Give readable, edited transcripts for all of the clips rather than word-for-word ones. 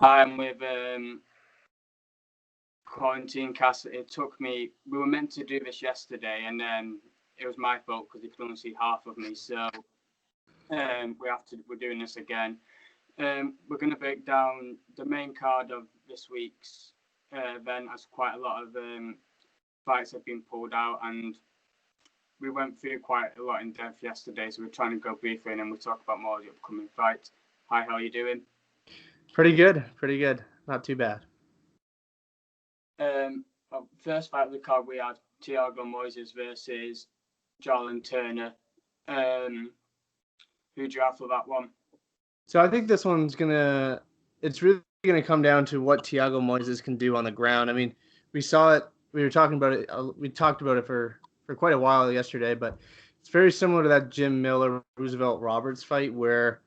I'm with Qurantinecast. We were meant to do this yesterday, and it was my fault because you could only see half of me. So we're doing this again. We're going to break down the main card of this week's event, as quite a lot of fights have been pulled out, and we went through quite a lot in depth yesterday. So we're trying to go briefly, and then we'll talk about more of the upcoming fights. Hi, how are you doing? Pretty good. Not too bad. First fight of the card, we had Thiago Moises versus Jalen Turner. Who do you have for that one? So I think this one's it's really gonna come down to what Thiago Moises can do on the ground. I mean, we saw it. We were talking about it. We talked about it for quite a while yesterday, but it's very similar to that Jim Miller Roosevelt Roberts fight where,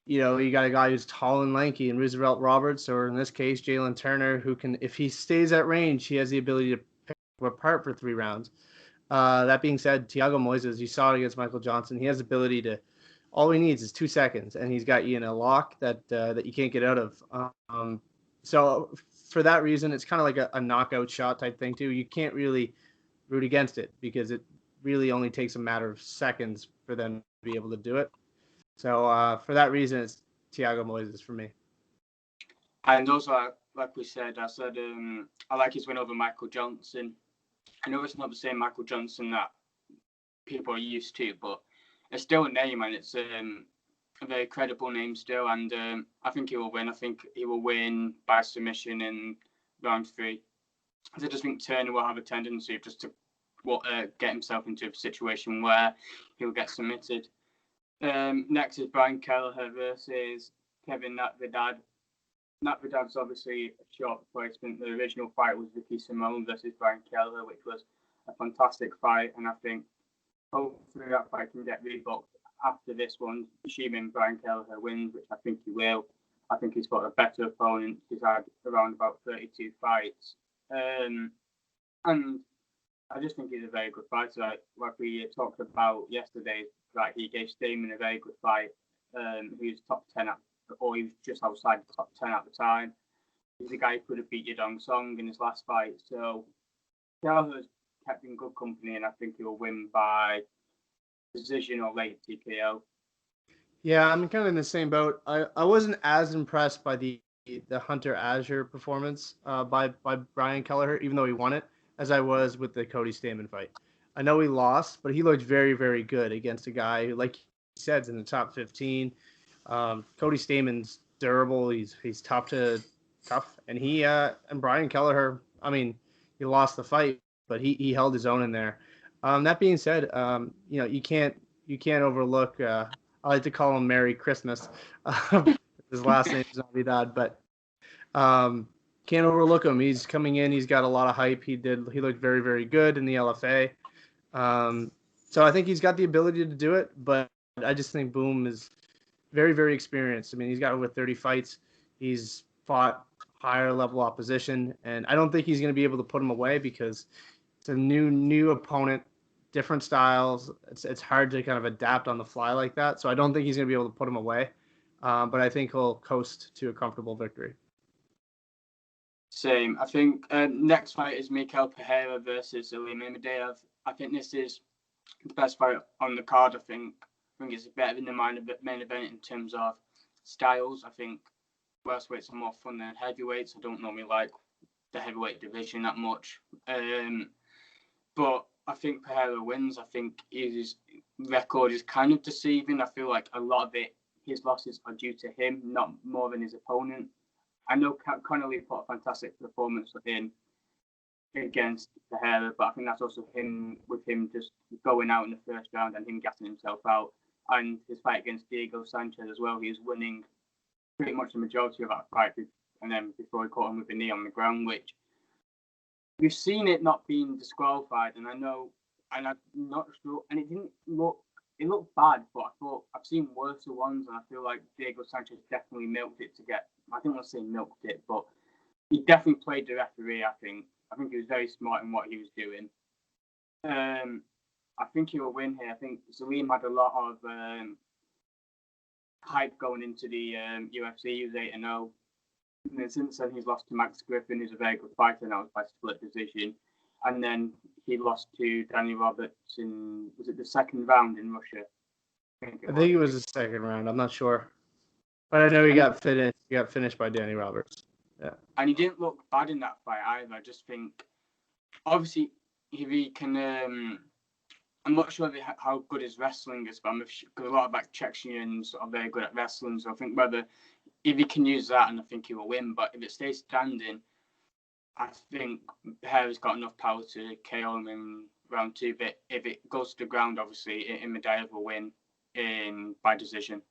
you got a guy who's tall and lanky in Roosevelt Roberts, or in this case, Jalen Turner, who can, if he stays at range, he has the ability to pick him apart for 3 rounds. That being said, Thiago Moises, you saw it against Michael Johnson. He has the ability to, all he needs is 2 seconds, and he's got you in a lock that you can't get out of. So for that reason, it's kind of like a knockout shot type thing too. You can't really root against it because it really only takes a matter of seconds for them to be able to do it. So for that reason, it's Thiago Moises for me. And also, like we said, I like his win over Michael Johnson. I know it's not the same Michael Johnson that people are used to, but it's still a name, and it's a very credible name still. And I think he will win. I think he will win by submission in round 3. I just think Turner will have a tendency just to get himself into a situation where he'll get submitted. Next is Brian Kelleher versus Kevin Natividad. Natividad's obviously a short replacement. The original fight was Ricky Simone versus Brian Kelleher, which was a fantastic fight, and I think hopefully that fight can get rebooked after this one, assuming Brian Kelleher wins, which I think he will. I think he's got a better opponent. He's had around about 32 fights. And I just think he's a very good fighter. Like we talked about yesterday, like he gave Stamen a very good fight. He was top 10 or he was just outside the top 10 at the time. He's the guy who could have beat Yadong Song in his last fight. So Kelleher's kept in good company, and I think he will win by decision or late TKO. Yeah, I'm kind of in the same boat. I wasn't as impressed by the Hunter Azure performance by Brian Kelleher, even though he won it, as I was with the Cody Stamen fight. I know he lost, but he looked very, very good against a guy who, like he said, is in the top 15. Cody Stamen's durable. He's tough, and and Brian Kelleher. I mean, he lost the fight, but he held his own in there. That being said, you can't overlook. I like to call him Merry Christmas. His last name is Navidad, but can't overlook him. He's coming in. He's got a lot of hype. He looked very, very good in the LFA. So I think he's got the ability to do it, but I just think Boom is very, very experienced. I mean, he's got over 30 fights. He's fought higher level opposition, and I don't think he's going to be able to put him away because it's a new opponent, different styles. It's hard to kind of adapt on the fly like that. So I don't think he's going to be able to put him away, but I think he'll coast to a comfortable victory. Same. I think next fight is Mikael Pereira versus Salim Imadaev. I think this is the best fight on the card. I think it's better than the main event in terms of styles. I think welterweights are more fun than heavyweights. I don't normally like the heavyweight division that much. But I think Pereira wins. I think his record is kind of deceiving. I feel like a lot of his losses are due to him, not more than his opponent. I know Connolly put a fantastic performance in against Pereira, but I think that's also him just going out in the first round and him getting himself out. And his fight against Diego Sanchez as well, he was winning pretty much the majority of that fight, and then before he caught him with a knee on the ground, which we've seen it not being disqualified, and I'm not sure, and it looked bad, but I thought I've seen worse ones, and I feel like Diego Sanchez definitely milked it to get. I don't want to say milked it, but he definitely played the referee. I think he was very smart in what he was doing. I think he will win here. I think Salim had a lot of hype going into the UFC. He was 8-0. And then since then, he's lost to Max Griffin, who's a very good fighter, and that was by split decision. And then he lost to Danny Roberts was it the second round in Russia? I think it was the second round. I'm not sure. But I know he got finished. He got finished by Danny Roberts. Yeah. And he didn't look bad in that fight either. I just think, obviously, if he can, I'm not sure how good his wrestling is, but because a lot of Czechens are very good at wrestling. So I think if he can use that, and I think he will win. But if it stays standing, I think Harry's got enough power to KO him in round 2. But if it goes to the ground, obviously, Imadaev will win by decision.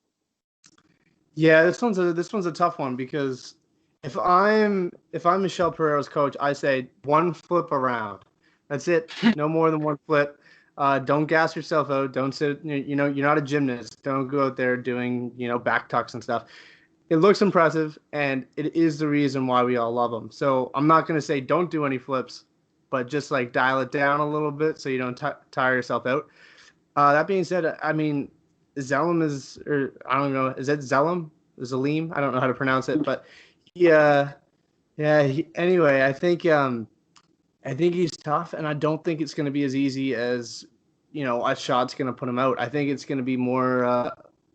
Yeah, this one's a tough one because if I'm Michelle Pereiro's coach, I say one flip around. That's it. No more than one flip. Don't gas yourself out. Don't sit. You're not a gymnast. Don't go out there doing back tucks and stuff. It looks impressive, and it is the reason why we all love him. So I'm not gonna say don't do any flips, but just like dial it down a little bit so you don't tire yourself out. That being said, I mean, Zelim I don't know, is that Zelim? Zalim? I don't know how to pronounce it, but yeah. Anyway, I think he's tough, and I don't think it's going to be as easy as a shot's going to put him out. I think it's going to be more.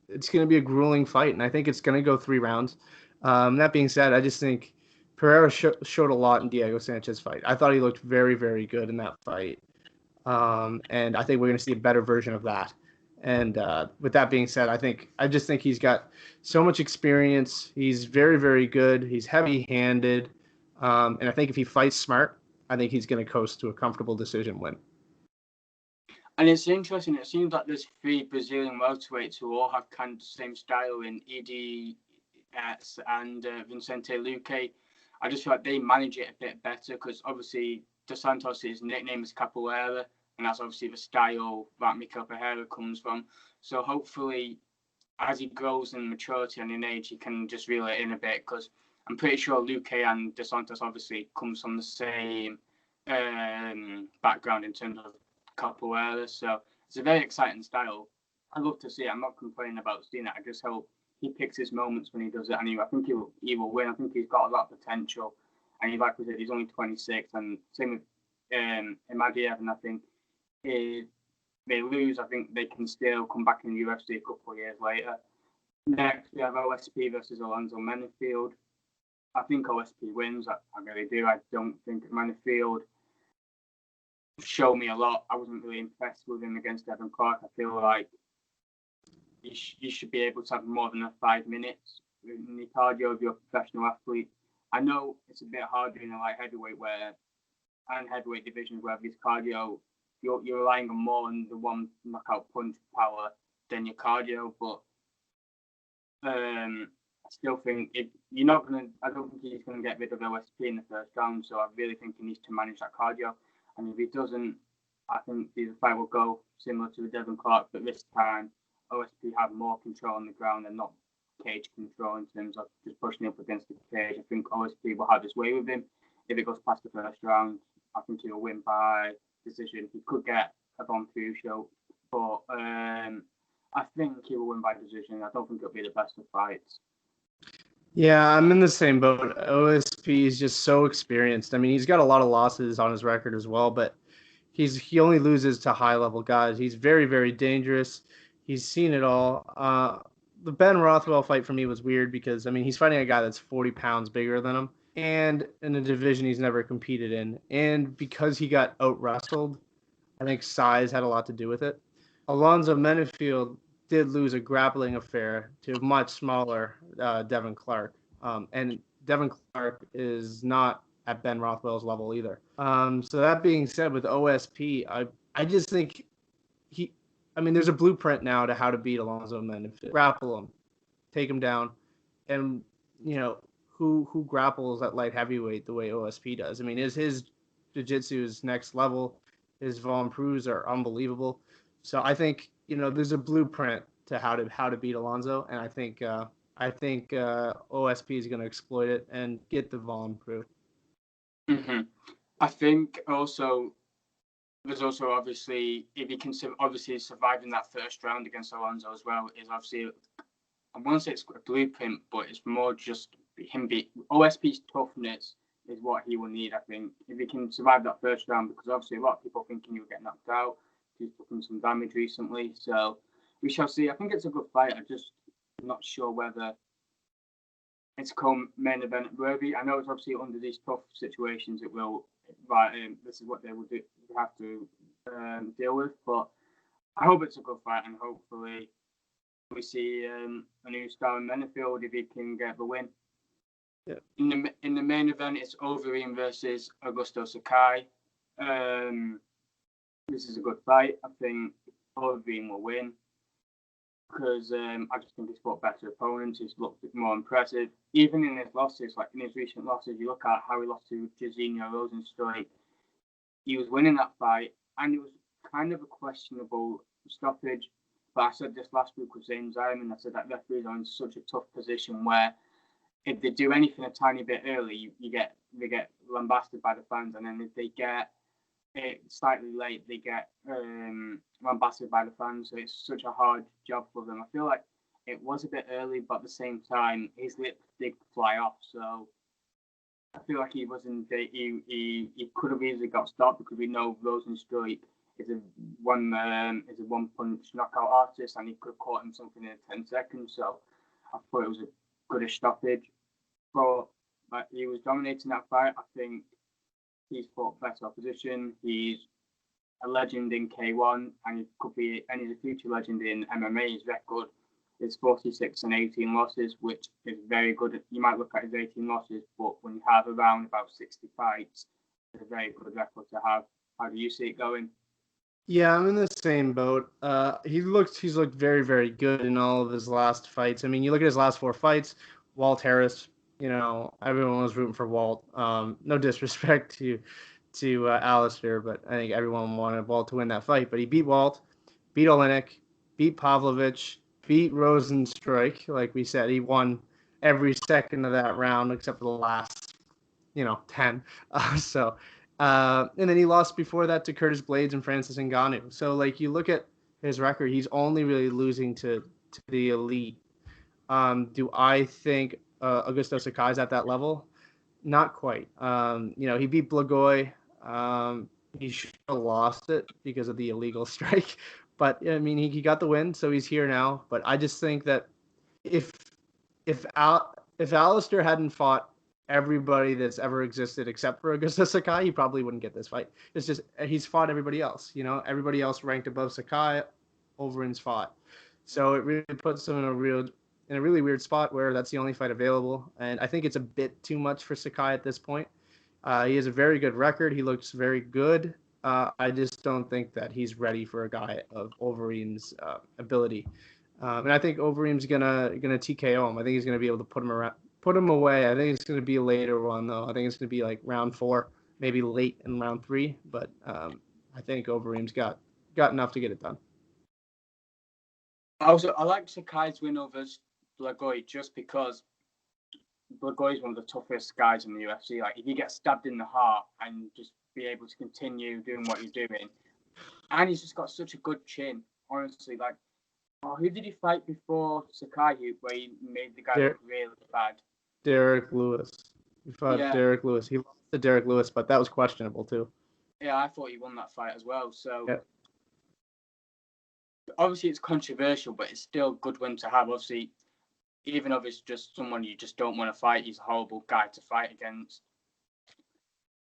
It's going to be a grueling fight, and I think it's going to go 3 rounds. That being said, I just think Pereira showed a lot in Diego Sanchez's fight. I thought he looked very, very good in that fight, and I think we're going to see a better version of that. And with that being said, I just think he's got so much experience. He's very, very good. He's heavy-handed, and I think if he fights smart, I think he's going to coast to a comfortable decision win. And it's interesting. It seems like there's 3 Brazilian welterweights who all have kind of the same style in Edie and Vicente Luque. I just feel like they manage it a bit better because obviously Dos Santos' nickname is Capoeira, and that's obviously the style that Mikael Pereira comes from. So hopefully, as he grows in maturity and in age, he can just reel it in a bit because I'm pretty sure Luque and Dos Santos obviously comes from the same background in terms of Capoeira. So it's a very exciting style. I love to see it. I'm not complaining about seeing it. I just hope he picks his moments when he does it. And I think he will win. I think he's got a lot of potential. And like we said, he's only 26. And same with Imadaev. And I think if they lose, I think they can still come back in the UFC a couple of years later. Next, we have OSP versus Alonzo Menifield. I think OSP wins. I really do. I don't think Menifield showed me a lot. I wasn't really impressed with him against Devin Clark. I feel like you should be able to have more than 5 minutes in the cardio of your professional athlete. I know it's a bit harder in a light heavyweight and heavyweight divisions where this cardio, you're relying on more on the one knockout punch power than your cardio. But I still think I don't think he's gonna get rid of OSP in the first round. So I really think he needs to manage that cardio. And if he doesn't, I think the fight will go similar to the Devin Clark, but this time OSP have more control on the ground and not cage control in terms of just pushing up against the cage. I think OSP will have his way with him. If it goes past the first round, I think he'll win by decision. He could get a Von show, but I think he will win by decision. I don't think it'll be the best of fights. Yeah, I'm in the same boat. OSP is just so experienced. I mean, he's got a lot of losses on his record as well, but he only loses to high-level guys. He's very, very dangerous. He's seen it all. The Ben Rothwell fight for me was weird because, I mean, he's fighting a guy that's 40 pounds bigger than him and in a division he's never competed in. And because he got out-wrestled, I think size had a lot to do with it. Alonzo Menifield did lose a grappling affair to a much smaller Devin Clark. And Devin Clark is not at Ben Rothwell's level either. So that being said, with OSP, I just think there's a blueprint now to how to beat Alonzo Menifield. Grapple him, take him down, and, who grapples at light heavyweight the way OSP does. I mean, his jiu-jitsu is next level. His Von Prus are unbelievable. So I think, there's a blueprint to how to beat Alonzo, and I think OSP is going to exploit it and get the Von Prus. Mm-hmm. I think also there's also obviously if he can obviously survive in that first round against Alonzo as well is obviously I won't say it's a blueprint, but it's more just OSP's toughness is what he will need, I think, if he can survive that first round, because obviously a lot of people thinking he'll get knocked out. He's taken some damage recently, so we shall see. I think it's a good fight. I'm just not sure whether it's come main event worthy. I know it's obviously under these tough situations it will, this is what they would have to deal with, but I hope it's a good fight, and hopefully we see a new star in Mennefield if he can get the win. Yeah. In the main event, it's Overeem versus Augusto Sakai. This is a good fight. I think Overeem will win because I just think he's fought better opponents. He's looked more impressive. Even in his losses, like in his recent losses, you look at how he lost to Jairzinho Rozenstruik. He was winning that fight, and it was kind of a questionable stoppage. But I said this last week with Zayn Zayman, I said that referees are in such a tough position where if they do anything a tiny bit early, they get lambasted by the fans, and then if they get it slightly late, they get lambasted by the fans. So it's such a hard job for them. I feel like it was a bit early, but at the same time, his lip did fly off. So I feel like he wasn't. He could have easily got stopped because we know Rozenstruik is a one punch knockout artist, and he could have caught him something in 10 seconds. So I thought it was a goodish stoppage. But he was dominating that fight. I think he's fought better opposition. He's a legend in K1, and he could be, and he's a future legend in MMA. His record is 46 and 18 losses, which is very good. You might look at his 18 losses, but when you have around about 60 fights, it's a very good record to have. How do you see it going? Yeah, I'm in the same boat. He's looked very, very good in all of his last fights. I mean, you look at his last 4 fights. Walt Harris, everyone was rooting for Walt. No disrespect to Alistair, but I think everyone wanted Walt to win that fight. But he beat Walt, beat Olenek, beat Pavlovich, beat Rozenstruik. Like we said, he won every second of that round except for the last, 10. And then he lost before that to Curtis Blades and Francis Ngannou. So, like, you look at his record, he's only really losing to the elite. Do I think Augusto Sakai's at that level? Not quite. He beat Blagoy. He should have lost it because of the illegal strike. But, I mean, he got the win, so he's here now. But I just think that if Alistair hadn't fought everybody that's ever existed except for Augusto Sakai, he probably wouldn't get this fight. It's just he's fought everybody else. Everybody else ranked above Sakai, Overeem's fought. So it really puts him in a really weird spot where that's the only fight available. And I think it's a bit too much for Sakai at this point. He has a very good record. He looks very good. I just don't think that he's ready for a guy of Overeem's ability. And I think Overeem's gonna TKO him. I think he's gonna be able to put him away. I think it's gonna be a later one though. I think it's gonna be like round 4, maybe late in round 3. But I think Overeem's got enough to get it done. I like Sakai's win over Blagoy just because Blagoy is one of the toughest guys in the UFC. Like, if you get stabbed in the heart and just be able to continue doing what you're doing, and he's just got such a good chin. Honestly, like, who did he fight before Sakai, where he made the guy look really bad? Derek Lewis. He fought Derek Lewis. He lost to Derek Lewis, but that was questionable too. Yeah, I thought he won that fight as well. So obviously it's controversial, but it's still a good win to have. Obviously, even if it's just someone you just don't want to fight, he's a horrible guy to fight against.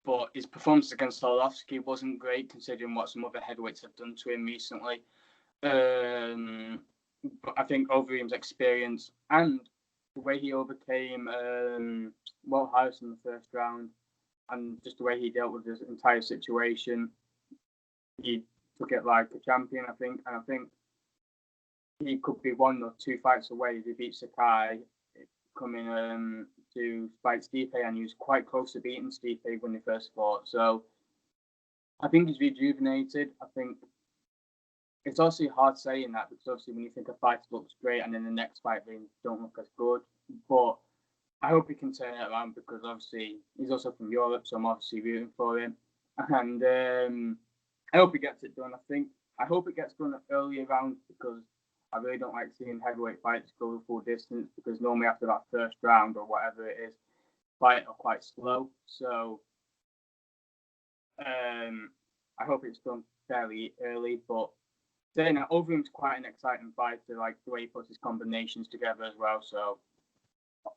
But his performance against Arlovski wasn't great, considering what some other heavyweights have done to him recently. But I think Overeem's experience and the way he overcame Walt Harris in the first round, and just the way he dealt with this entire situation, he took it like a champion, I think. And I think he could be 1 or 2 fights away if he beats Sakai, coming to fight Stipe, and he was quite close to beating Stipe when they first fought. So I think he's rejuvenated. I think it's also hard saying that because obviously when you think a fight looks great and then the next fight they don't look as good. But I hope he can turn it around because obviously he's also from Europe, so I'm obviously rooting for him. And I hope he gets it done. I hope it gets done earlier rounds because I really don't like seeing heavyweight fights go the full distance because normally after that first round or whatever it is, fight are quite slow. So I hope it's done fairly early. But saying that, Overeem's quite an exciting fighter, like the way he puts his combinations together as well. So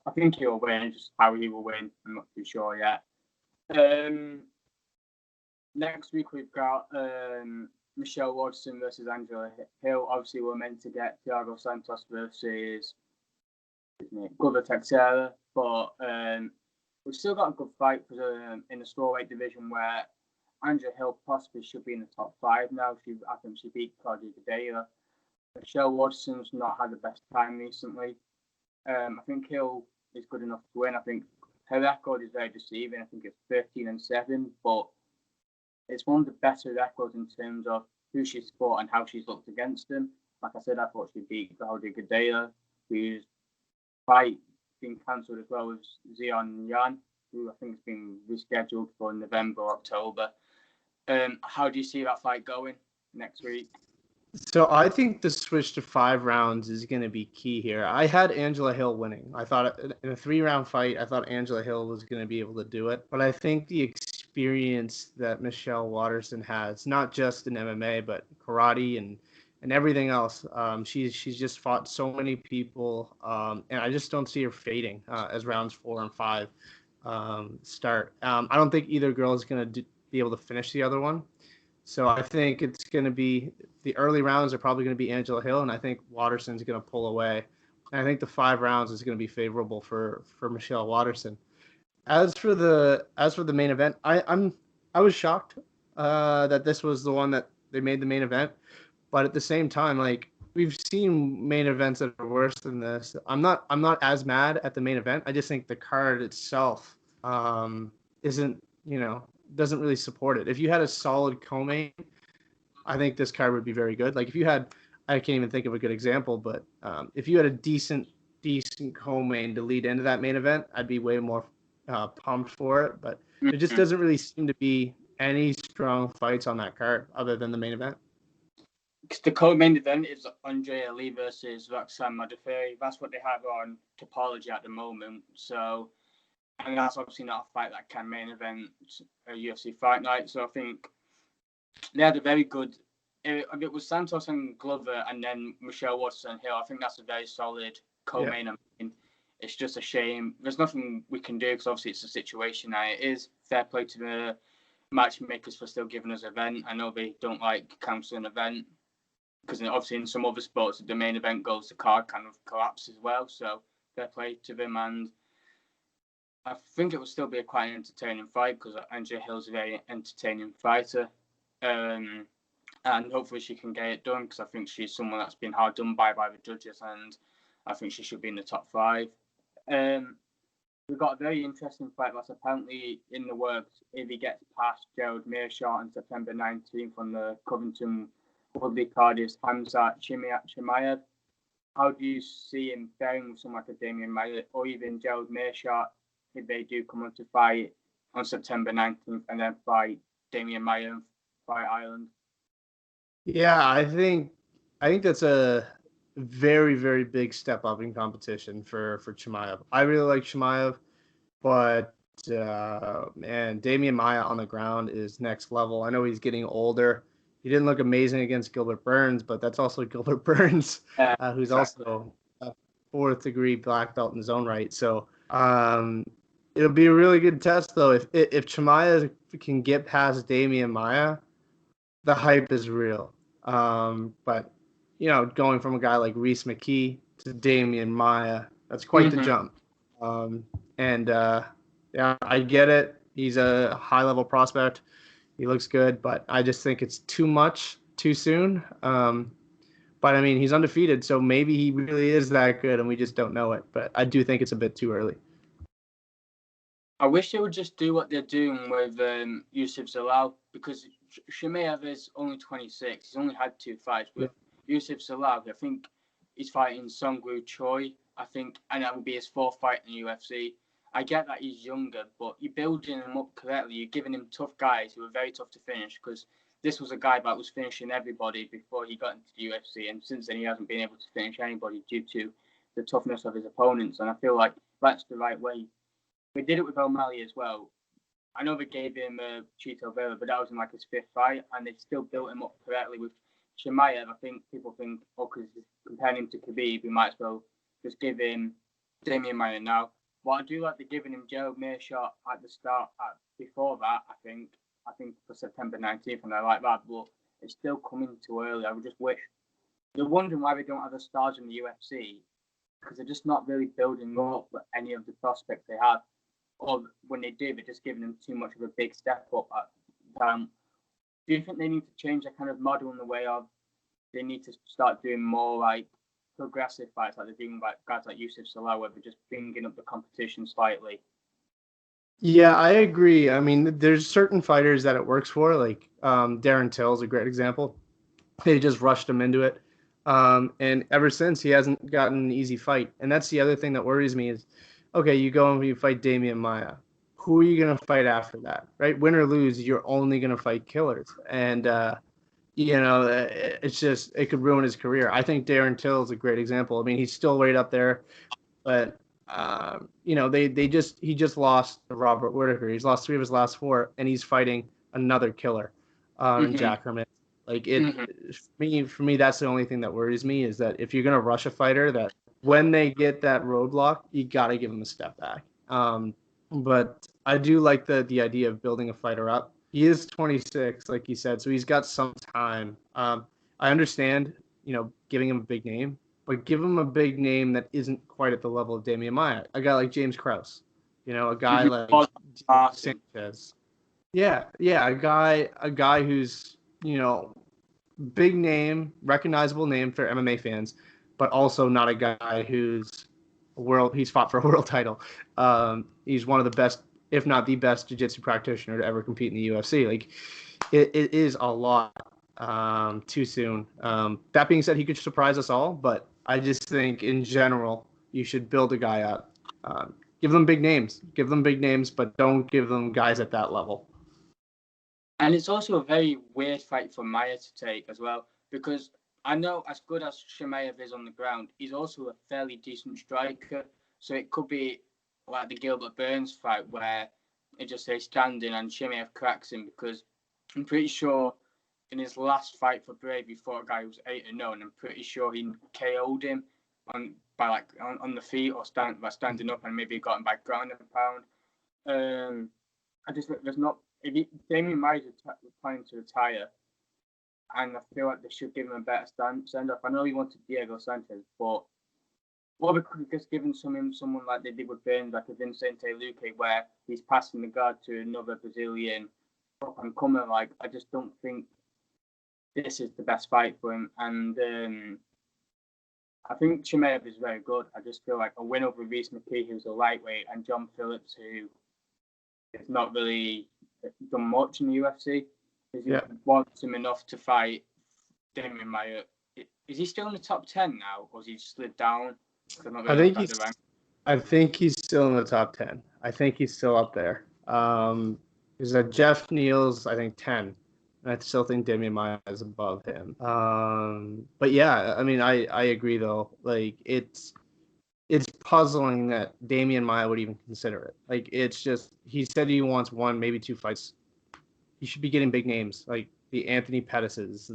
I think he'll win. Just how he will win, I'm not too sure yet. Next week we've got Michelle Waterson versus Angela Hill. Obviously, we're meant to get Thiago Santos versus Glover Teixeira, but we've still got a good fight in the strawweight division where Angela Hill possibly should be in the top 5 now. I think she beat Claudia Gadelha. Michelle Waterson's not had the best time recently. I think Hill is good enough to win. I think her record is very deceiving. I think it's 13-7, but it's one of the better records in terms of who she's fought and how she's looked against them. Like I said, I thought she beat Claudia Gadelha, whose fight been cancelled as well with Xian Yan, who I think has been rescheduled for November or October. How do you see that fight going next week? So I think the switch to 5 rounds is going to be key here. I had Angela Hill winning. I thought in a 3-round fight, I thought Angela Hill was going to be able to do it. But I think the experience that Michelle Waterson has, not just in MMA, but karate and everything else, she's just fought so many people, and I just don't see her fading as rounds 4 and 5 start. I don't think either girl is going to be able to finish the other one. So I think it's going to be the early rounds are probably going to be Angela Hill, and I think Waterson's going to pull away. And I think the 5 rounds is going to be favorable for Michelle Waterson. As for the main event, I was shocked that this was the one that they made the main event, but at the same time, like we've seen main events that are worse than this. I'm not as mad at the main event. I just think the card itself isn't doesn't really support it. If you had a solid co-main, I think this card would be very good. Like if you had, I can't even think of a good example, but if you had a decent co-main to lead into that main event, I'd be way more pumped for it. But there just doesn't really seem to be any strong fights on that card other than the main event. Because the co-main event is Andrea Lee versus Roxanne Modafferi. That's what they have on Topology at the moment. So, and that's obviously not a fight that can main event a UFC fight night. So I think they had a very good. If it was Santos and Glover and then Michelle Waterson Hill, I think that's a very solid co-main. Yeah. I mean, it's just a shame. There's nothing we can do because obviously it's a situation now. It is fair play to the matchmakers for still giving us an event. I know they don't like cancelling an event because obviously in some other sports, if the main event goes, the card kind of collapses as well. So fair play to them, and I think it will still be a quite entertaining fight because Angela Hill's a very entertaining fighter. And hopefully she can get it done because I think she's someone that's been hard done by the judges, and I think she should be in the top 5. We've got a very interesting fight that's apparently in the works if he gets past Gerald Meerschaert on September 19th on the Covington Woodley card is Hamzat Chimaev. How do you see him faring with someone like a Damian Maia or even Gerald Meerschaert if they do come on to fight on September 19th and then fight Damian Maia and fight Ireland? Yeah, I think that's a very, very big step up in competition for Chimaev. I really like Chimaev, but man, Damian Maia on the ground is next level. I know he's getting older. He didn't look amazing against Gilbert Burns, but that's also Gilbert Burns, who's also a 4th degree black belt in his own right. So it'll be a really good test, though. If Chimaev can get past Damian Maia, the hype is real. But going from a guy like Reese McKee to Damian Maia, that's quite the jump. Yeah, I get it. He's a high-level prospect. He looks good, but I just think it's too much too soon. But I mean, he's undefeated, so maybe he really is that good, and we just don't know it. But I do think it's a bit too early. I wish they would just do what they're doing with Yusuf Zalal, because Chimaev is only 26. He's only had 2 fights. With Yusuf Zalal, I think he's fighting Sungwoo Choi, I think, and that would be his 4th fight in the UFC. I get that he's younger, but you're building him up correctly. You're giving him tough guys who are very tough to finish because this was a guy that was finishing everybody before he got into the UFC, and since then he hasn't been able to finish anybody due to the toughness of his opponents. And I feel like that's the right way. We did it with O'Malley as well. I know they gave him Chito Vera, but that was in like his 5th fight, and they still built him up correctly. With Chimaev, I think people think, because comparing him to Khabib, we might as well just give him Damian Maia now. But I do like the giving him Gerald Meerschaert at the start. Before that, I think for September 19th, and I like that, but it's still coming too early. I would just wish. They're wondering why they don't have the stars in the UFC, because they're just not really building up any of the prospects they have. Or when they do, they're just giving them too much of a big step up. Do you think they need to change their kind of model in the way of they need to start doing more like progressive fights, like they're doing like guys like Yusuf Salah, where they're just bringing up the competition slightly? Yeah, I agree. I mean, there's certain fighters that it works for, like Darren Till's a great example. They just rushed him into it. And ever since, he hasn't gotten an easy fight. And that's the other thing that worries me is, okay, you go and you fight Damian Maia. Who are you going to fight after that, right? Win or lose, you're only going to fight killers. And, it's just, it could ruin his career. I think Darren Till is a great example. I mean, he's still right up there, but, he just lost to Robert Whittaker. He's lost 3 of his last 4, and he's fighting another killer, Jack Herman. Like for me, that's the only thing that worries me is that if you're gonna rush a fighter, that when they get that roadblock, you gotta give them a step back. But I do like the idea of building a fighter up. He is 26, like you said, so he's got some time. I understand, giving him a big name, but give him a big name that isn't quite at the level of Damian Maia. A guy like James Krause, a guy like Sanchez. Yeah, a guy who's big name, recognizable name for MMA fans, but also not a guy who's he's fought for a world title. He's one of the best, if not the best, jiu-jitsu practitioner to ever compete in the UFC. Like, it is a lot too soon. That being said, he could surprise us all, but I just think in general, you should build a guy up. Give them big names, but don't give them guys at that level. And it's also a very weird fight for Maia to take as well, because I know as good as Chimaev is on the ground, he's also a fairly decent striker. So it could be like the Gilbert Burns fight where it just says standing and Chimaev cracks him, because I'm pretty sure in his last fight for Brave, he fought a guy who was 8-0, and I'm pretty sure he KO'd him on the feet or standing up, and maybe got him by ground and pound. Damian Maia is planning to retire, and I feel like they should give him a better send-off. I know he wanted Diego Sanchez, but what we could have just given someone like they did with Burns, like a Vicente Luque, where he's passing the guard to another Brazilian up-and-comer. Like, I just don't think this is the best fight for him. And I think Chimaev is very good. I just feel like a win over Reese McKee, who's a lightweight, and John Phillips, who is not really done much in the UFC. He wants him enough to fight Damian Maia. Is he still in the top 10 now, or has he slid down? I think he's still in the top 10. I think he's still up there. Is that Jeff Neal's, I think, 10. And I still think Damian Maia is above him. But yeah, I mean, I agree though. Like, it's puzzling that Damian Maia would even consider it. Like, it's just, he said he wants 1, maybe 2 fights. He should be getting big names, like the Anthony Pettis's,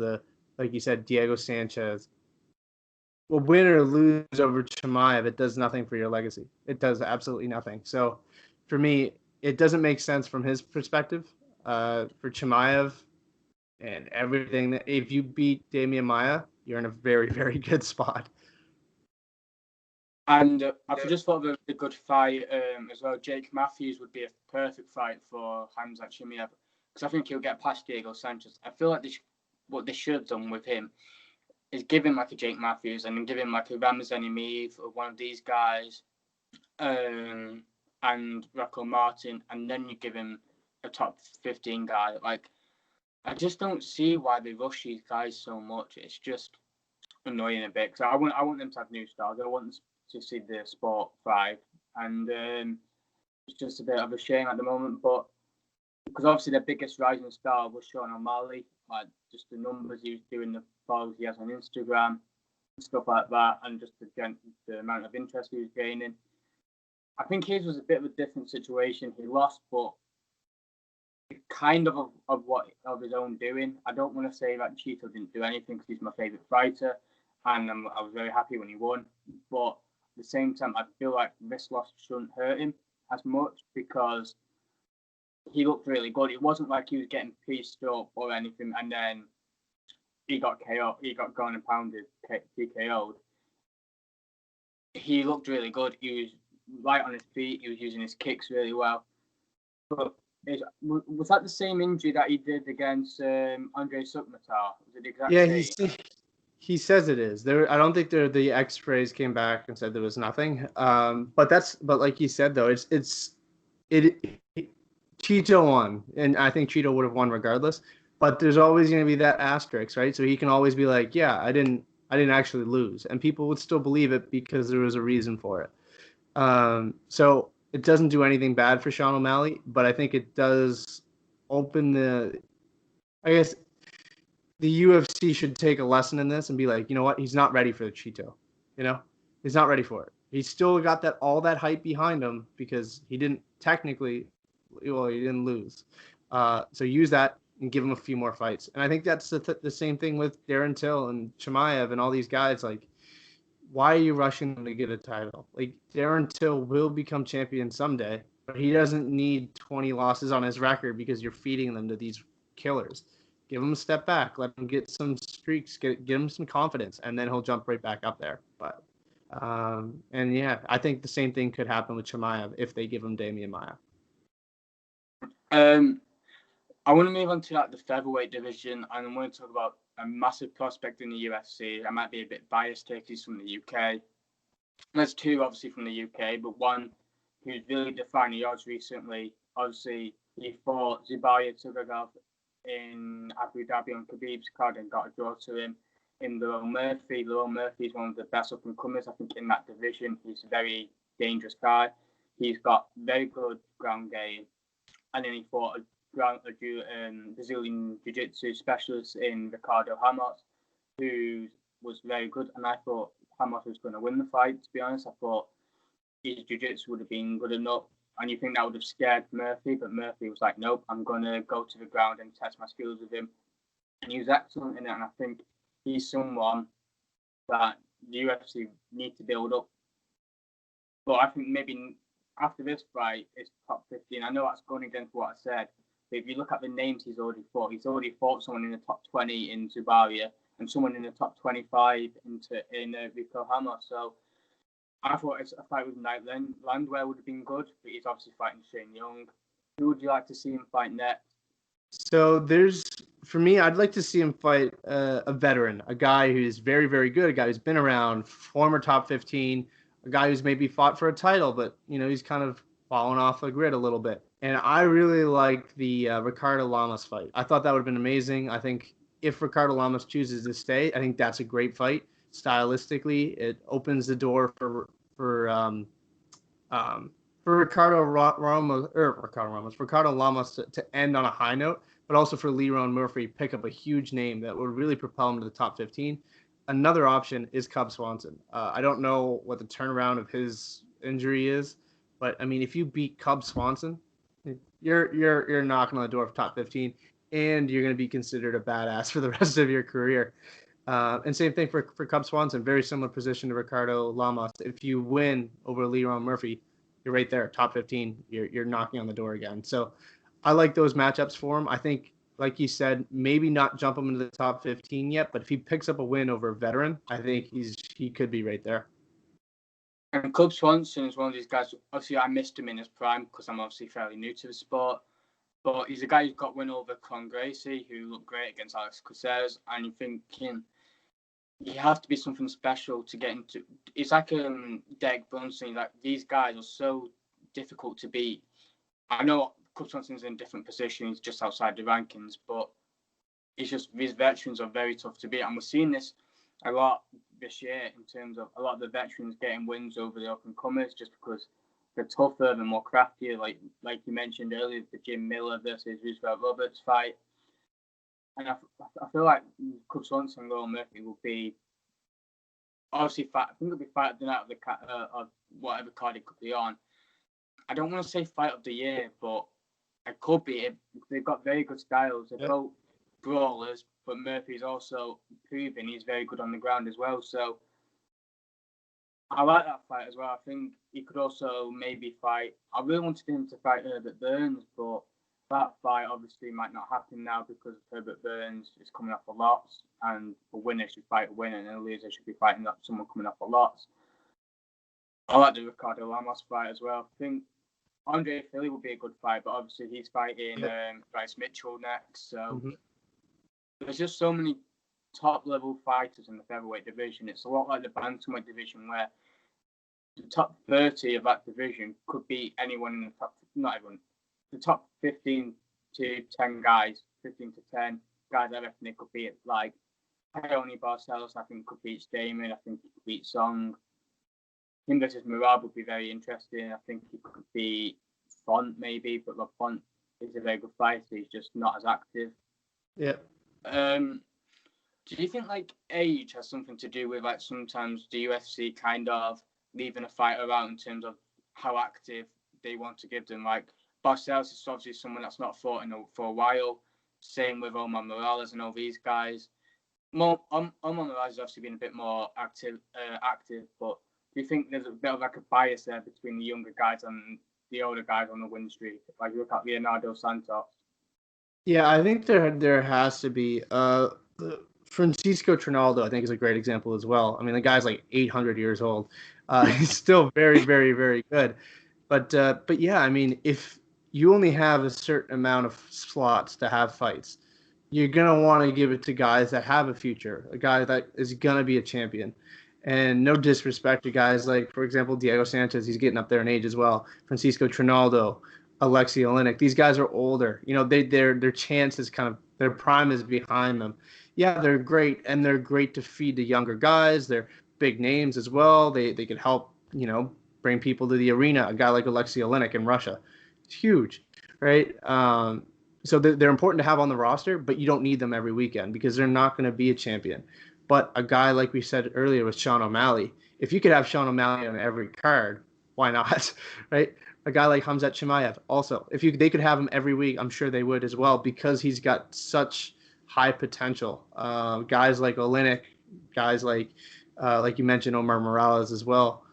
like you said, Diego Sanchez. Well, win or lose over Chimaev, it does nothing for your legacy. It does absolutely nothing. So, for me, it doesn't make sense from his perspective. For Chimaev and everything, that if you beat Damian Maia, you're in a very, very good spot. And I've just thought of a good fight as well. Jake Matthews would be a perfect fight for Khamzat Chimaev, because I think he'll get past Diego Sanchez. I feel like what they should have done with him is give him like a Jake Matthews and then give him like a Ramazan Emeev or one of these guys, and Rocco Martin, and then you give him a top 15 guy. Like, I just don't see why they rush these guys so much. It's just annoying a bit, because I want them to have new stars. I want them to see the sport thrive, and it's just a bit of a shame at the moment. But because obviously the biggest rising star was Sean O'Malley. Like just the numbers he was doing, the followers he has on Instagram, stuff like that, and just the amount of interest he was gaining. I think his was a bit of a different situation. He lost, but kind of his own doing. I don't want to say that Cheeto didn't do anything because he's my favourite fighter, and I was very happy when he won. But at the same time, I feel like this loss shouldn't hurt him as much because he looked really good. It wasn't like he was getting pieced up or anything, and then he got KO. He got gone and pounded, TKO'd. He looked really good. He was light on his feet. He was using his kicks really well. But was that the same injury that he did against Andre Sukmatar? Was it the exact same? He says it is. I don't think the X-rays came back and said there was nothing. But like he said though, Cheeto won, and I think Cheeto would have won regardless. But there's always going to be that asterisk, right? So he can always be like, yeah, I didn't actually lose, and people would still believe it because there was a reason for it. So it doesn't do anything bad for Sean O'Malley, but I think it does open I guess the UFC should take a lesson in this and be like, you know what? He's not ready for the Cheeto. You know, he's not ready for it. He's still got all that hype behind him because he didn't lose. So use that and give him a few more fights. And I think that's the same thing with Darren Till and Chimaev and all these guys. Like, why are you rushing them to get a title? Like, Darren Till will become champion someday, but he doesn't need 20 losses on his record because you're feeding them to these killers. Give him a step back. Let him get some streaks. Get him some confidence, and then he'll jump right back up there. But, and yeah, I think the same thing could happen with Chimaev if they give him Damian Maia. I want to move on to the featherweight division, and I want to talk about a massive prospect in the UFC. I might be a bit biased here because he's from the UK. There's two, obviously, from the UK, but one who's really defined the odds recently. Obviously, he fought Zubair Tukhugov in Abu Dhabi on Khabib's card and got a draw to him in Lil Murphy. Lil Murphy is one of the best up-and-comers, I think, in that division. He's a very dangerous guy. He's got very good ground game. And then he fought a Brazilian Jiu-Jitsu specialist in Ricardo Ramos, who was very good. And I thought Ramos was going to win the fight, to be honest. I thought his Jiu-Jitsu would have been good enough. And you think that would have scared Murphy, but Murphy was like, nope, I'm going to go to the ground and test my skills with him. And he was excellent in it. And I think he's someone that the UFC need to build up. But I think maybe after this fight, it's top 15. I know that's going against what I said. But if you look at the names he's already fought someone in the top 20 in Zubair and someone in the top 25 in Rico Ramos. So I thought a fight with Knight Landwehr would have been good, but he's obviously fighting Shane Young. Who would you like to see him fight next? So for me, I'd like to see him fight a veteran, a guy who's very, very good, a guy who's been around, former top 15, a guy who's maybe fought for a title, but, he's kind of fallen off the grid a little bit. And I really like the Ricardo Lamas fight. I thought that would have been amazing. I think if Ricardo Lamas chooses to stay, I think that's a great fight. Stylistically, it opens the door for Ricardo Lamas to end on a high note, but also for Leron Murphy pick up a huge name that would really propel him to the top 15. Another option is Cub Swanson. I don't know what the turnaround of his injury is, but I mean, if you beat Cub Swanson, you're knocking on the door of top 15, and you're going to be considered a badass for the rest of your career. And same thing for Cub Swanson, very similar position to Ricardo Lamas. If you win over Leron Murphy, you're right there, top 15. You're knocking on the door again. So I like those matchups for him. I think, like you said, maybe not jump him into the top 15 yet, but if he picks up a win over a veteran, I think he could be right there. And Cub Swanson is one of these guys. Obviously, I missed him in his prime because I'm obviously fairly new to the sport. But he's a guy who's got win over Con Gracie, who looked great against Alex Caceres. And you're thinking, you have to be something special to get into. It's like Derek Brunson. Like, these guys are so difficult to beat. I know Cub Swanson's in a different position. He's just outside the rankings. But it's just these veterans are very tough to beat. And we're seeing this a lot this year in terms of a lot of the veterans getting wins over the up-and-comers just because the tougher, the more craftier, like you mentioned earlier, the Jim Miller versus Roosevelt Roberts fight. And I feel like Cub Swanson and Royal Murphy will be obviously fight. I think it'll be fight of the night of the of whatever card it could be on. I don't want to say fight of the year, but it could be. They've got very good styles. They're both brawlers, but Murphy's also proven he's very good on the ground as well. So I like that fight as well. I think he could also maybe fight. I really wanted him to fight Herbert Burns, but that fight obviously might not happen now because Herbert Burns is coming off a loss, and a winner should fight a winner, and a loser should be fighting someone coming off a loss. I like the Ricardo Lamos fight as well. I think Andre Philly would be a good fight, but obviously he's fighting Bryce Mitchell next. So there's just so many top-level fighters in the featherweight division. It's a lot like the bantamweight division, where the top 30 of that division could be anyone in the top, not everyone, the top 15 to 10 guys, 15 to 10 guys, I reckon it could be like Peony Barcelos, I think could beat Damon, I think he could beat Song. Him versus Murad would be very interesting. I think he could be Font maybe, but Font is a very good fighter. He's just not as active. Yeah. Do you think like age has something to do with like sometimes the UFC kind of leaving a fighter out in terms of how active they want to give them? Like Barcelos is obviously someone that's not fought for a while. Same with Omar Morales and all these guys. Omar Morales has obviously been a bit more active, but do you think there's a bit of like a bias there between the younger guys and the older guys on the win streak? Like you look at Leonardo Santos. Yeah, I think there has to be. Francisco Trinaldo, I think, is a great example as well. I mean, the guy's like 800 years old. He's still very, very, very good. But yeah, I mean, if you only have a certain amount of slots to have fights, you're gonna want to give it to guys that have a future, a guy that is gonna be a champion. And no disrespect to guys like, for example, Diego Sanchez. He's getting up there in age as well. Francisco Trinaldo, Alexei Oleinik. These guys are older. You know, their chance is kind of, their prime is behind them. Yeah, they're great, and they're great to feed the younger guys. They're big names as well. They can help, you know, bring people to the arena. A guy like Alexei Oleinik in Russia, it's huge, right? So they're important to have on the roster, but you don't need them every weekend because they're not going to be a champion. But a guy like we said earlier with Sean O'Malley, if you could have Sean O'Malley on every card, why not, right? A guy like Hamzat Chimaev also, if they could have him every week, I'm sure they would as well because he's got such high potential. Guys like Oleinik, guys like you mentioned, Omar Morales as well.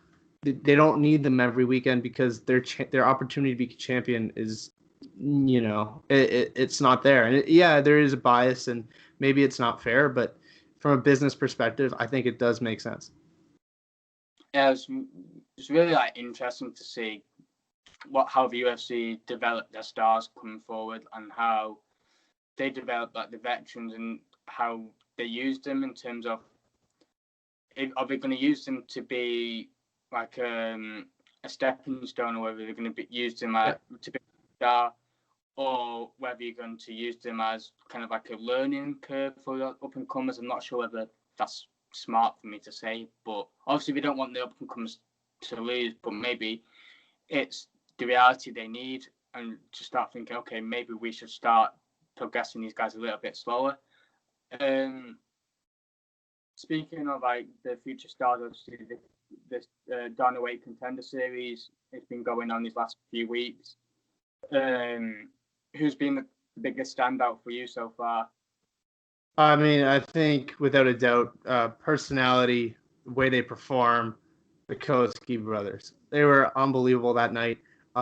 They don't need them every weekend because their opportunity to be champion is, you know, it's not there. And yeah, there is a bias and maybe it's not fair, but from a business perspective, I think it does make sense. Yeah, it's really like interesting to see how the UFC developed their stars coming forward and how they developed like the veterans and how they used them in terms of are they going to use them to be like a stepping stone, or whether they're going to use them to be a star, or whether you're going to use them as kind of like a learning curve for the up and comers. I'm not sure whether that's smart for me to say, but obviously we don't want the up and comers to lose, but maybe it's the reality they need, and to start thinking, okay, maybe we should start progressing these guys a little bit slower. Speaking of like the future stars, obviously this Dana White Contender Series has been going on these last few weeks. Who's been the biggest standout for you so far? I mean, I think without a doubt, personality, the way they perform, the Koski brothers. They were unbelievable that night.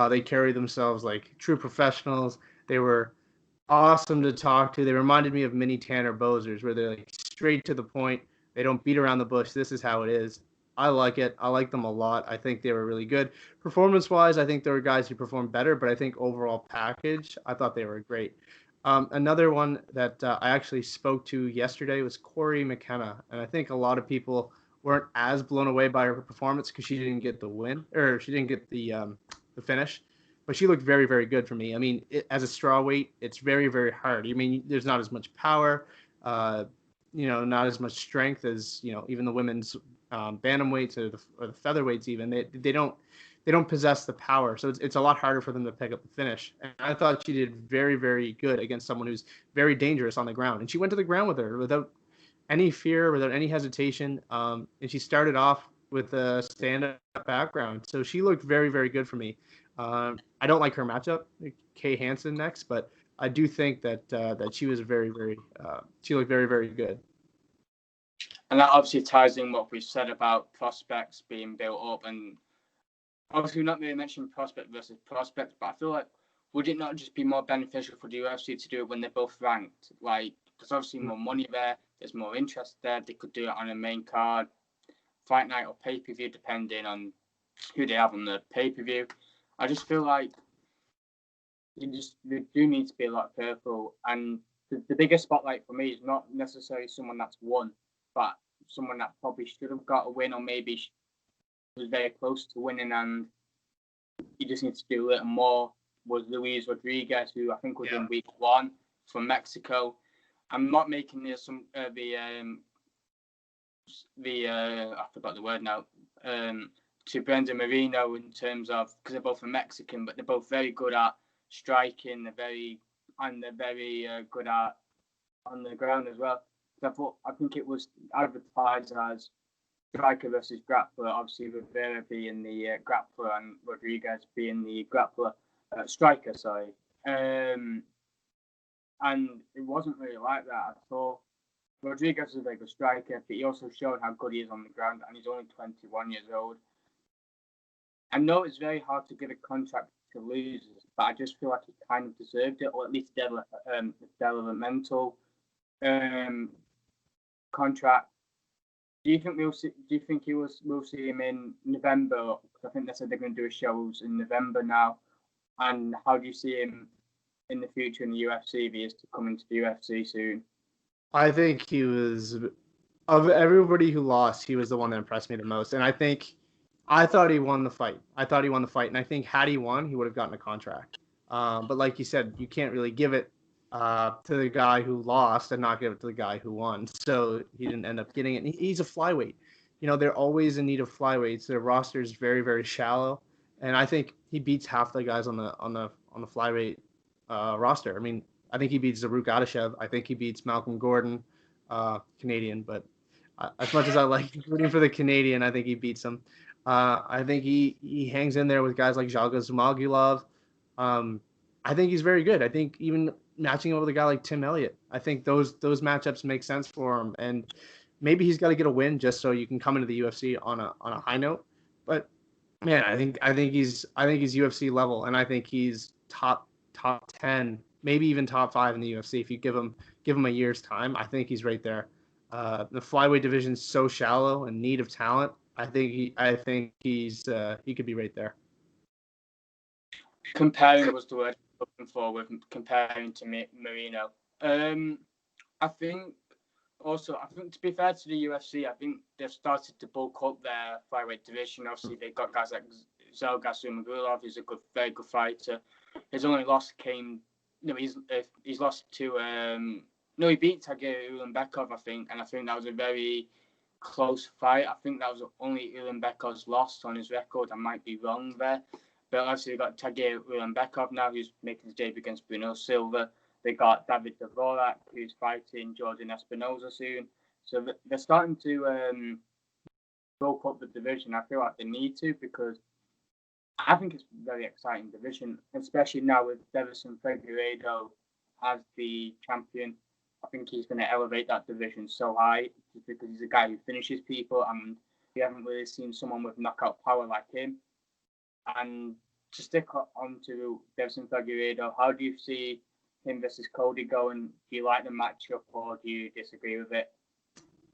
They carried themselves like true professionals. They were awesome to talk to. They reminded me of mini Tanner Bozers, where they're like straight to the point. They don't beat around the bush. This is how it is. I like it. I like them a lot. I think they were really good. Performance-wise, I think there were guys who performed better, but I think overall package, I thought they were great. Another one that I actually spoke to yesterday was Corey McKenna, and I think a lot of people weren't as blown away by her performance because she didn't get the win, or she didn't get the finish, but she looked very, very good for me. I mean, as a strawweight, it's very, very hard. I mean, there's not as much power, not as much strength as, even the women's bantamweights or the featherweights even. They don't they don't possess the power. So it's a lot harder for them to pick up the finish. And I thought she did very, very good against someone who's very dangerous on the ground. And she went to the ground with her without any fear, without any hesitation. And she started off with a stand-up background. So she looked very, very good for me. I don't like her matchup, Kay Hansen next, but I do think that she was very, very she looked very, very good. And that obviously ties in what we've said about prospects being built up. And obviously, we've not really mentioned prospect versus prospect, but I feel like would it not just be more beneficial for the UFC to do it when they're both ranked? Like, there's obviously more money there, there's more interest there. They could do it on a main card, fight night, or pay per view, depending on who they have on the pay per view. I just feel like they do need to be a lot careful. And the biggest spotlight for me is not necessarily someone that's won, but someone that probably should have got a win, or maybe was very close to winning, and he just needs to do a little more. Was Luis Rodriguez, who I think was in week 1 from Mexico. I'm not making this I forgot the word now. To Brandon Moreno in terms of, because they're both a Mexican, but they're both very good at striking. They're very good at on the ground as well. I think it was advertised as striker versus grappler. Obviously, Rivera being the grappler and Rodriguez being the grappler, striker. Sorry, and it wasn't really like that at all. Rodriguez is a very good striker, but he also showed how good he is on the ground, and he's only 21 years old. I know it's very hard to get a contract to losers, but I just feel like he kind of deserved it, or at least developmental contract. Do you think we'll see? Do you think we'll see him in November? I think they said they're going to do shows in November now. And how do you see him in the future in the UFC if he is to come into the UFC soon? I think he was, of everybody who lost, he was the one that impressed me the most. And I thought he won the fight. And I think had he won, he would have gotten a contract. But like you said, you can't really give it to the guy who lost and not give it to the guy who won. So he didn't end up getting it. And he's a flyweight. You know, they're always in need of flyweights. Their roster is very, very shallow. And I think he beats half the guys on the flyweight roster. I mean, I think he beats Zaruk Adeshev. I think he beats Malcolm Gordon, Canadian. But as much as I like rooting for the Canadian, I think he beats him. I think he hangs in there with guys like Jalga Zumagulov. I think he's very good. I think even matching up with a guy like Tim Elliott, I think those matchups make sense for him. And maybe he's got to get a win just so you can come into the UFC on a high note. But man, I think he's UFC level, and I think he's top 10, maybe even top 5 in the UFC if you give him a year's time. I think he's right there. The flyweight division is so shallow and need of talent. I think he could be right there. Comparing was the word I'm looking for with comparing to Moreno. I think to be fair to the UFC, I think they've started to bulk up their flyweight division. Obviously, they've got guys like Zelgas Zumagulov, who's a very good fighter. His only loss came. No, he's lost to. He beat Tagir Ulanbekov, I think, and I think that was a very close fight. I think that was only Ulanbekov's loss on his record. I might be wrong there. But obviously, they've got Tagir Ulanbekov now, who's making his debut against Bruno Silva. They got David Dvorak, who's fighting Jordan Espinosa soon. So they're starting to bulk up the division. I feel like they need to, because I think it's a very exciting division, especially now with Davison Figueiredo as the champion. I think he's going to elevate that division so high, just because he's a guy who finishes people, and we haven't really seen someone with knockout power like him. And to stick on to Davison Figueiredo, how do you see him versus Cody going? Do you like the matchup, or do you disagree with it?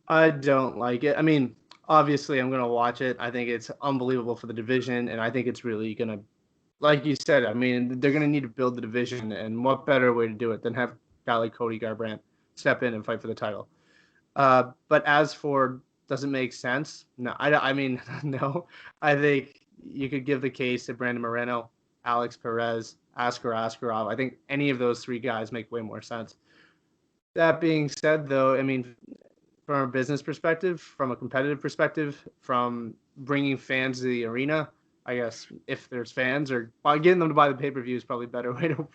I don't like it. I mean, obviously, I'm going to watch it. I think it's unbelievable for the division, and I think it's really going to, like you said, I mean, they're going to need to build the division, and what better way to do it than have a guy like Cody Garbrandt step in and fight for the title. But as for does it make sense? No, I mean, no. I think you could give the case to Brandon Moreno, Alex Perez, Askar Askarov. I think any of those 3 guys make way more sense. That being said, though, I mean, from a business perspective, from a competitive perspective, from bringing fans to the arena, I guess if there's fans, or by getting them to buy the pay-per-view is probably a better way to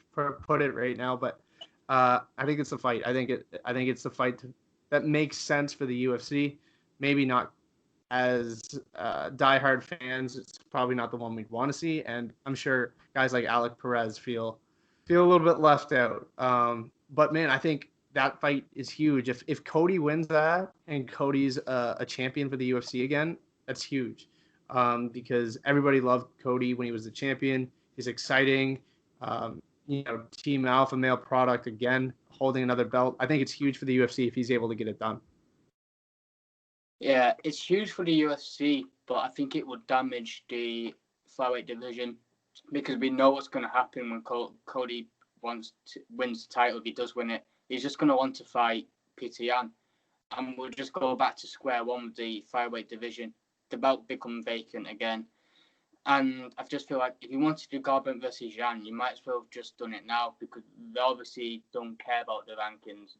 put it right now. But I think it's the fight. I think it's the fight that makes sense for the UFC. Maybe not as diehard fans. It's probably not the one we'd want to see, and I'm sure guys like Alec Perez feel a little bit left out. But man, I think that fight is huge. If Cody wins that and Cody's a champion for the UFC again, that's huge. Because everybody loved Cody when he was the champion. He's exciting. Team alpha male product again, holding another belt. I think it's huge for the UFC if he's able to get it done. Yeah, it's huge for the UFC, but I think it would damage the flyweight division because we know what's going to happen when Cody wins the title. If he does win it, he's just going to want to fight Peter Yan, and we'll just go back to square one with the flyweight division. The belt become vacant again, and I just feel like if you wanted to do Garbrandt versus Yan, you might as well have just done it now because they obviously don't care about the rankings.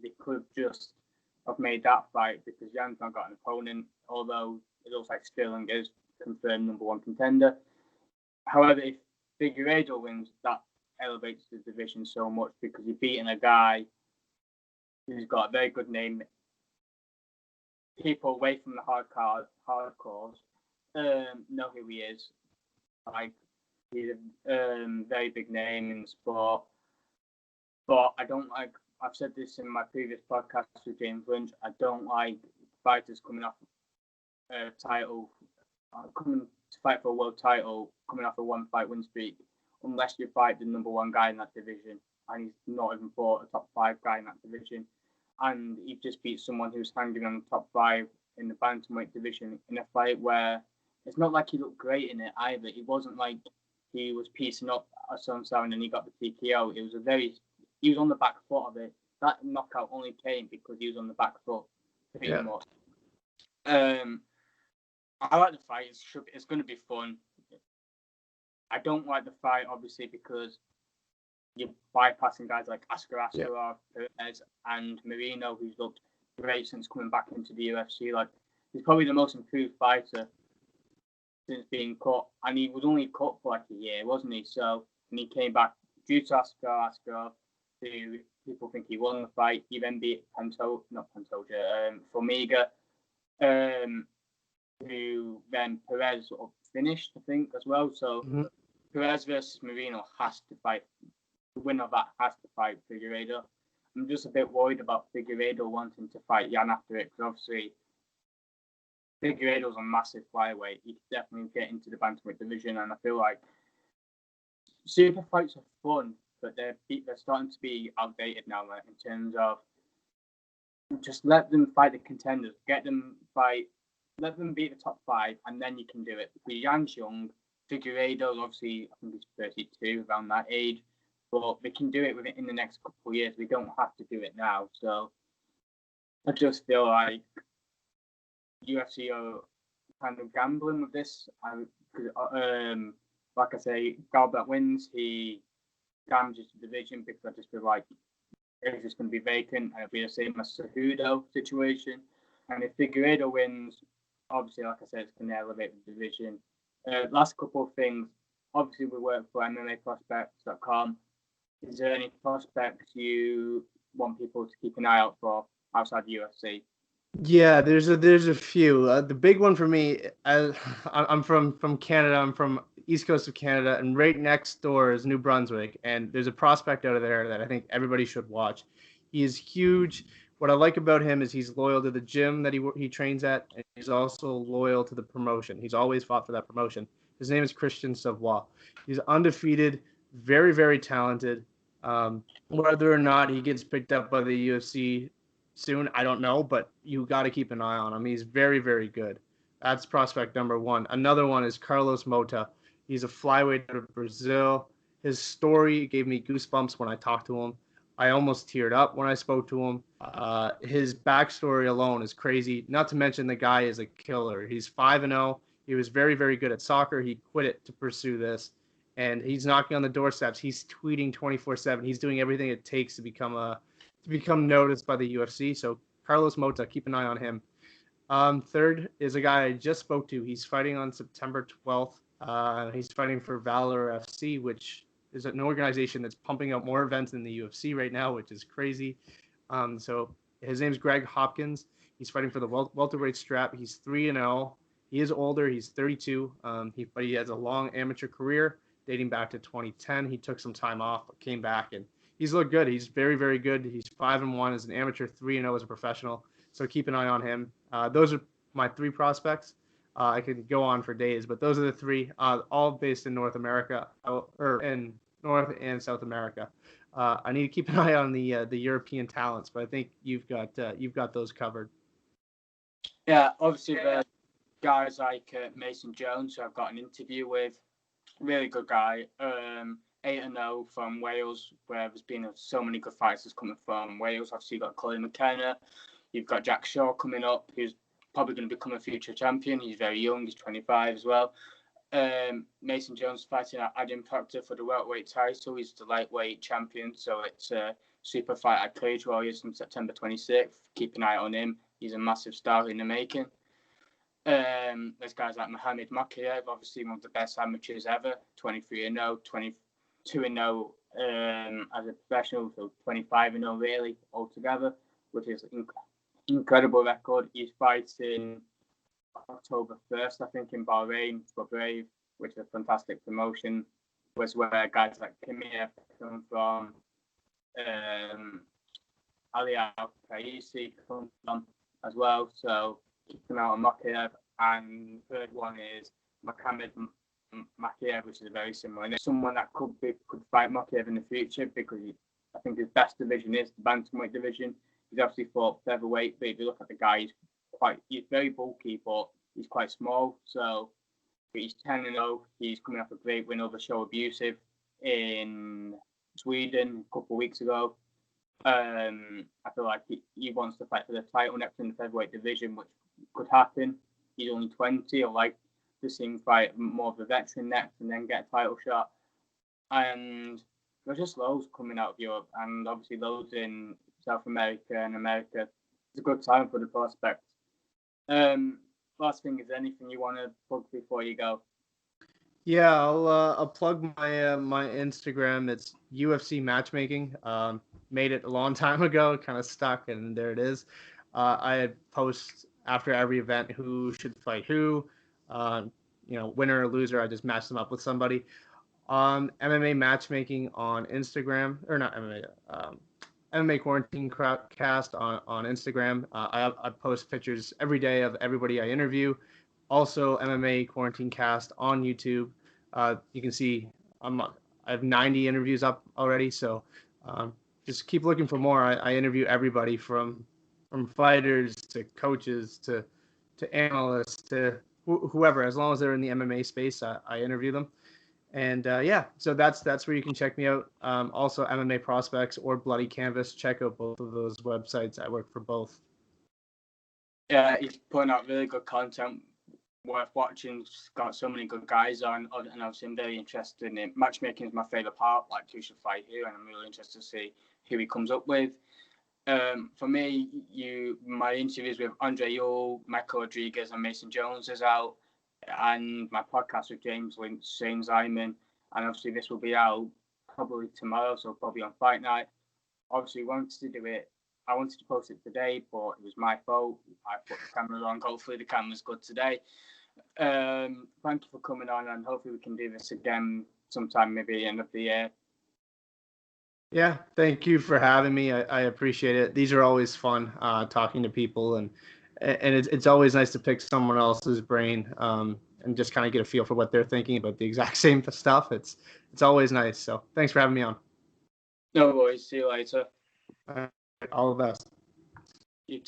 They could just have made that fight because Jan's not got an opponent, although it looks like Sterling is confirmed number one contender. However, if Figueiredo wins, that elevates the division so much because you're beating a guy who's got a very good name. People away from the hardcores know who he is. Like, he's a very big name in the sport. But I don't like, I've said this in my previous podcast with James Lynch, I don't like fighters coming off a title, coming to fight for a world title, coming off a one-fight win streak, unless you fight the number one guy in that division, and he's not even fought a top five guy in that division. And he just beat someone who's hanging on the top five in the bantamweight division in a fight where it's not like he looked great in it either. It wasn't like he was piecing up Son and then he got the TKO. He was on the back foot of it. That knockout only came because he was on the back foot, pretty much. I like the fight. It's going to be fun. I don't like the fight, obviously, because you're bypassing guys like Askarov, Perez, and Marino, who's looked great since coming back into the UFC. Like, he's probably the most improved fighter since being cut, and he was only cut for like a year, wasn't he? So, and he came back due to Askarov, who people think he won the fight. He then beat Formiga, who then Perez sort of finished, I think, as well. So Perez versus Marino has to fight. The winner of that has to fight Figueiredo. I'm just a bit worried about Figueiredo wanting to fight Yan after it, because obviously Figueiredo's a massive flyweight. He could definitely get into the bantamweight division, and I feel like super fights are fun, but they're starting to be outdated now, like, in terms of just let them fight the contenders, let them beat the top five, and then you can do it. Because Yan's young, Figueiredo, obviously, I think he's 32, around that age, but they can do it in the next couple of years. We don't have to do it now. So I just feel like UFC are kind of gambling with this. Like I say, Garbrandt wins, he damages the division, because I just feel like it's just going to be vacant, and it'll be the same as Cejudo situation. And if Figueiredo wins, obviously, like I said, it's going to elevate the division. Last couple of things. Obviously, we work for MMAprospects.com. Is there any prospects you want people to keep an eye out for outside the UFC? Yeah, there's a few. The big one for me, I'm from Canada. I'm from East Coast of Canada, and right next door is New Brunswick. And there's a prospect out of there that I think everybody should watch. He is huge. What I like about him is he's loyal to the gym that he trains at, and he's also loyal to the promotion. He's always fought for that promotion. His name is Christian Savoy. He's undefeated, very, very talented. Whether or not he gets picked up by the UFC soon, I don't know, but you got to keep an eye on him. He's very, very good. That's prospect number one. Another one is Carlos Mota. He's a flyweight out of Brazil. His story gave me goosebumps when I talked to him. I almost teared up when I spoke to him. His backstory alone is crazy. Not to mention the guy is a killer. He's 5-0. He was very, very good at soccer. He quit it to pursue this, and he's knocking on the doorsteps. He's tweeting 24/7. He's doing everything it takes to become noticed by the UFC. So Carlos Mota, keep an eye on him. Third is a guy I just spoke to. He's fighting on September 12th. He's fighting for Valor FC, which is an organization that's pumping out more events than the UFC right now, which is crazy. So his name's Greg Hopkins. He's fighting for the welterweight strap. He's 3-0. He is older. He's 32. But he has a long amateur career dating back to 2010. He took some time off, but came back, and he's looked good. He's very, very good. He's 5-1 as an amateur, 3-0 as a professional. So keep an eye on him. Those are my three prospects. I could go on for days, but those are the three, all based in North America, or in North and South America. I need to keep an eye on the European talents, but I think you've got those covered. Yeah, obviously the guys like Mason Jones, who I've got an interview with, really good guy. 8-0 from Wales, where there's been so many good fighters coming from Wales. Obviously, you've got Colin McKenna. You've got Jack Shaw coming up, who's probably going to become a future champion. He's very young. He's 25 as well. Mason Jones fighting at Adam Proctor for the welterweight title. He's the lightweight champion, so it's a super fight at Cage Warriors on September 26th. Keep an eye on him. He's a massive star in the making. There's guys like Mohamed Makiev, obviously one of the best amateurs ever, 23-0, 22-0 as a professional, so 25-0 really altogether, which is incredible record. He's fighting October 1st, I think, in Bahrain for Brave, which is a fantastic promotion. Was where guys like Kimir come from, Ali Al-Qaisi come from as well. So keep them out on Makiev. And the third one is Mohamed Makiev, which is very similar. And someone that could fight Makiev in the future, because I think his best division is the bantamweight division. He's obviously fought featherweight, but if you look at the guy, he's very bulky, but he's quite small. So he's 10-0. He's coming off a great win over Show Abusive in Sweden a couple of weeks ago. I feel like he wants to fight for the title next in the featherweight division, which could happen. He's only 20. I like to see him fight more of a veteran next and then get a title shot. And there's just loads coming out of Europe, and obviously loads in South America and America. It's a good time for the prospects. Last thing, is there anything you want to plug before you go? Yeah, I'll plug my Instagram. It's UFC Matchmaking. Made it a long time ago, kind of stuck, and there it is. I post after every event who should fight who, winner or loser. I just match them up with somebody. MMA Matchmaking on Instagram, or not MMA, MMA Quarantinecast on Instagram. I post pictures every day of everybody I interview. Also, MMA Quarantinecast on YouTube. You can see I have 90 interviews up already, so just keep looking for more. I interview everybody from fighters to coaches to analysts to whoever. As long as they're in the MMA space, I interview them. And so that's where you can check me out. Also, MMA Prospects or Bloody Canvas. Check out both of those websites. I work for both. Yeah, he's putting out really good content, worth watching. He's got so many good guys on, and obviously I'm very interested in it. Matchmaking is my favourite part, like who should fight who, and I'm really interested to see who he comes up with. For me, my interviews with Andre Yule, Michael Rodriguez, and Mason Jones is out, and my podcast with James Lynch, Shane Zyman, and obviously this will be out probably tomorrow, so probably on Fight Night. Obviously, I wanted to post it today, but it was my fault. I put the camera on. Hopefully, the camera's good today. Thank you for coming on, and hopefully we can do this again sometime, maybe end of the year. Yeah, thank you for having me. I appreciate it. These are always fun, talking to people, and it's always nice to pick someone else's brain, and just kind of get a feel for what they're thinking about the exact same stuff. It's always nice. So thanks for having me on. No worries. See you later. All the best. You too.